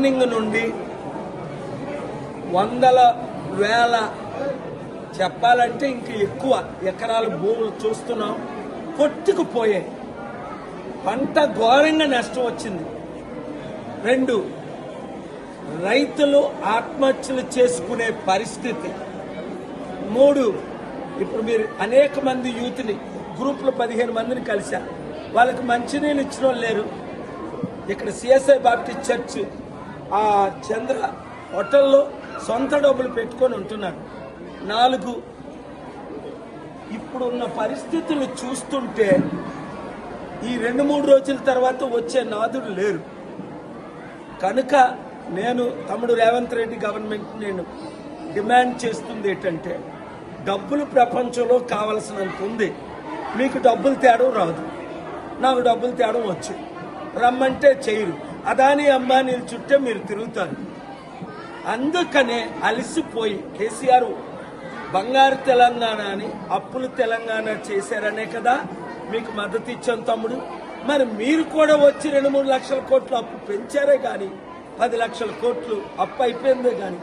Morning నుండి వందల వేల చెప్పాలంటే ఇంక ఎక్కువ ఎకరాల భూములు చూస్తున్నాం, కొట్టుకుపోయాయి. పంట ఘోరంగా నష్టం వచ్చింది. 2, రైతులు ఆత్మహత్యలు చేసుకునే పరిస్థితి. 3, ఇప్పుడు మీరు అనేక మంది యూత్ని గ్రూపులు 15 మందిని కలిశారు. వాళ్ళకి మంచినీళ్ళు ఇచ్చిన వాళ్ళు లేరు. ఇక్కడ సిఎస్ఐ బాప్టిస్ట్ చర్చ్ ఆ చంద్ర హోటల్లో సొంత డబ్బులు పెట్టుకొని ఉంటున్నారు. 4, ఇప్పుడున్న పరిస్థితులు చూస్తుంటే ఈ 2-3 రోజుల తర్వాత వచ్చే నాదుడు లేరు. కనుక నేను తమ్ముడు రేవంత్ రెడ్డి గవర్నమెంట్ నేను డిమాండ్ చేస్తుంది ఏంటంటే, డబ్బులు ప్రపంచంలో కావలసినంత ఉంది. మీకు డబ్బులు తేడం రాదు, నాకు డబ్బులు తేడం వచ్చు. రమ్మంటే చేయరు. అదానీ అంబానీల చుట్టే మీరు తిరుగుతారు. అందుకనే అలసిపోయి కేసీఆర్ బంగారు తెలంగాణ అని అప్పులు తెలంగాణ చేశారనే కదా మీకు మద్దతు ఇచ్చాను తమ్ముడు. మరి మీరు కూడా వచ్చి 2-3 లక్షల కోట్లు అప్పు పెంచారే కానీ 10 లక్షల కోట్లు అప్పు అయిపోయిందే కానీ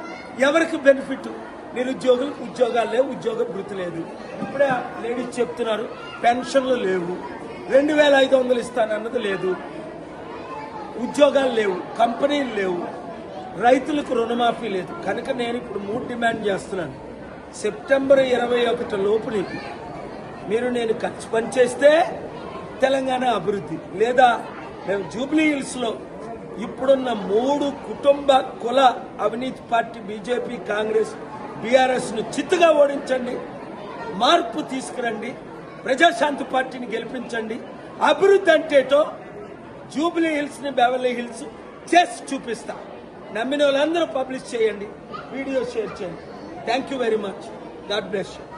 ఎవరికి బెనిఫిట్? నిరుద్యోగులకు ఉద్యోగాలు లేవు, ఉద్యోగ భృతి లేదు. ఇప్పుడే లేడీస్ చెప్తున్నారు పెన్షన్లు లేవు, 2500 ఇస్తానన్నది లేదు, ఉద్యోగాలు లేవు, కంపెనీలు లేవు, రైతులకు రుణమాఫీ లేదు. కనుక నేను ఇప్పుడు 3 డిమాండ్ చేస్తున్నాను. సెప్టెంబర్ 21 లోపుని మీరు నేను ఖర్చు పనిచేస్తే తెలంగాణ అభివృద్ధి, లేదా మేము జూబ్లీ హిల్స్లో ఇప్పుడున్న 3 కుటుంబ కుల అవినీతి పార్టీ బీజేపీ, కాంగ్రెస్, బీఆర్ఎస్ను చిత్తుగా ఓడించండి, మార్పు తీసుకురండి, ప్రజాశాంతి పార్టీని గెలిపించండి. అభివృద్ధి అంటేటో జూబ్లీ హిల్స్ని బెవర్లీ హిల్స్ చేసి చూపిస్తా. నమ్మిన వాళ్ళందరూ పబ్లిష్ చేయండి, వీడియో షేర్ చేయండి. Thank you very much. God bless you.